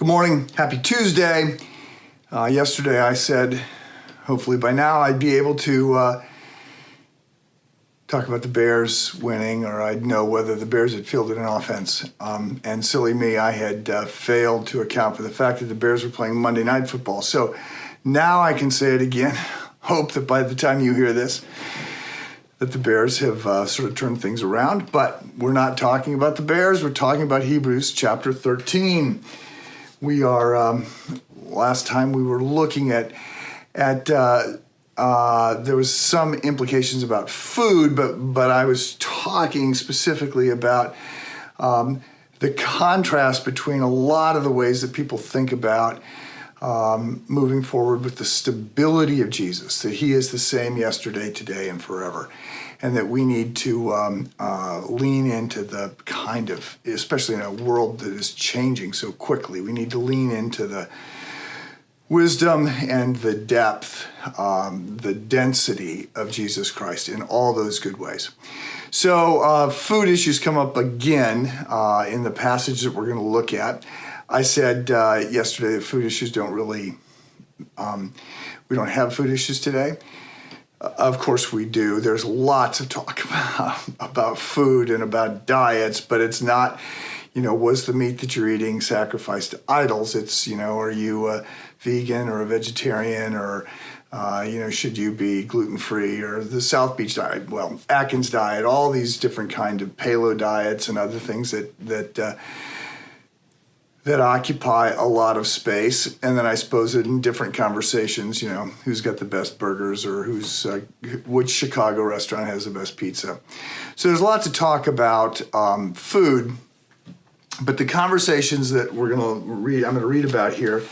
Good morning. Happy Tuesday. Yesterday I said, hopefully by now I'd be able to talk about the Bears winning, or I'd know whether the Bears had fielded an offense. And silly me, I had failed to account for the fact that the Bears were playing Monday Night Football. So now I can say it again. Hope that by the time you hear this, that the Bears have sort of turned things around. But we're not talking about the Bears. We're talking about Hebrews chapter 13. We are, last time we were looking at there was some implications about food, but I was talking specifically about the contrast between a lot of the ways that people think about moving forward with the stability of Jesus, that he is the same yesterday, today, and forever. And that we need to lean into the kind of, especially in a world that is changing so quickly, we need to lean into the wisdom and the depth, the density of Jesus Christ in all those good ways. So food issues come up again in the passage that we're going to look at. I said yesterday that food issues don't really, we don't have food issues today. Of course we do. There's lots of talk about food and about diets, but it's not, was the meat that you're eating sacrificed to idols? It's, are you a vegan or a vegetarian, or, should you be gluten-free, or the South Beach diet, Atkins diet, all these different kind of paleo diets and other things that occupy a lot of space. And then I suppose in different conversations, who's got the best burgers, or which Chicago restaurant has the best pizza. So there's lots of talk about food, but the conversations that I'm going to read about here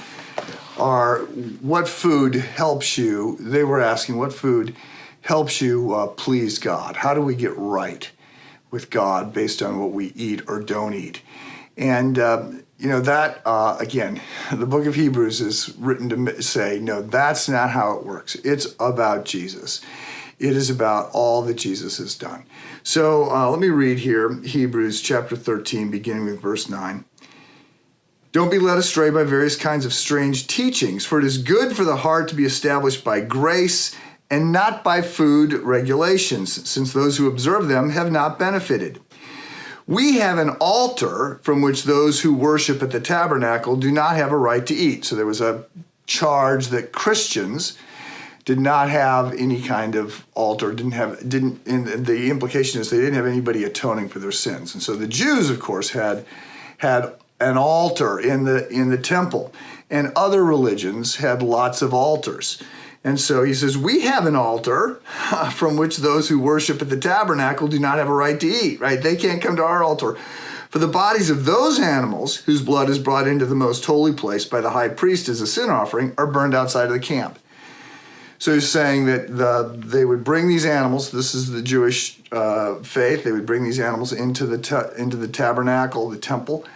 are what food helps you. They were asking what food helps you please God. How do we get right with God based on what we eat or don't eat? And again, the book of Hebrews is written to say, no, that's not how it works. It's about Jesus. It is about all that Jesus has done. So let me read here, Hebrews chapter 13, beginning with verse 9. Don't be led astray by various kinds of strange teachings, for it is good for the heart to be established by grace and not by food regulations, since those who observe them have not benefited. We have an altar from which those who worship at the tabernacle do not have a right to eat. So there was a charge that Christians did not have any kind of altar, and the implication is they didn't have anybody atoning for their sins. And so the Jews, of course, had an altar in the temple, and other religions had lots of altars. And so he says, we have an altar from which those who worship at the tabernacle do not have a right to eat, right? They can't come to our altar. For the bodies of those animals whose blood is brought into the most holy place by the high priest as a sin offering are burned outside of the camp. So he's saying that they would bring these animals, this is the Jewish faith, they would bring these animals into the tabernacle, the temple,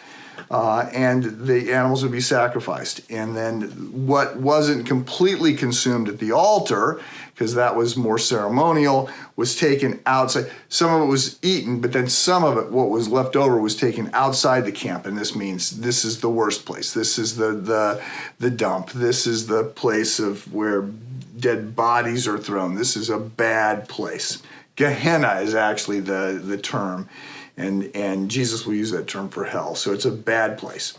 and the animals would be sacrificed. And then what wasn't completely consumed at the altar, because that was more ceremonial, was taken outside. Some of it was eaten, but then some of it, what was left over, was taken outside the camp. And this means this is the worst place. This is the dump. This is the place of where dead bodies are thrown. This is a bad place. Gehenna is actually the term. And Jesus will use that term for hell. So it's a bad place.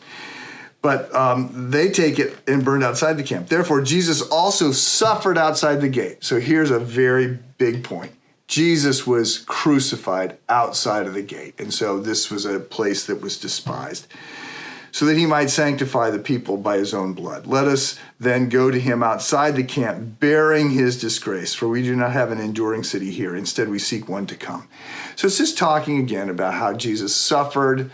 But they take it and burned outside the camp. Therefore, Jesus also suffered outside the gate. So here's a very big point. Jesus was crucified outside of the gate. And so this was a place that was despised, so that he might sanctify the people by his own blood. Let us then go to him outside the camp, bearing his disgrace, for we do not have an enduring city here. Instead, we seek one to come. So it's just talking again about how Jesus suffered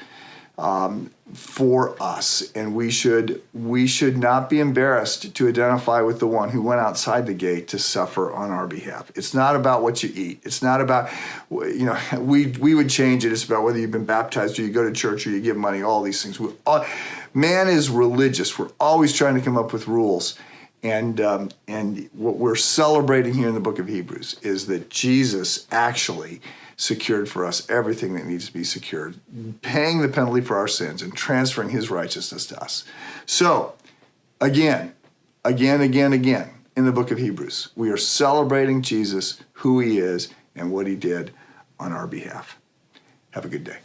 for us, and we should not be embarrassed to identify with the one who went outside the gate to suffer on our behalf. It's not about what you eat. It's not about, we would change it. It's about whether you've been baptized or you go to church or you give money, all these things. Man is religious. We're always trying to come up with rules. And what we're celebrating here in the book of Hebrews is that Jesus actually secured for us everything that needs to be secured, paying the penalty for our sins and transferring his righteousness to us. So, again, in the book of Hebrews, we are celebrating Jesus, who he is, and what he did on our behalf. Have a good day.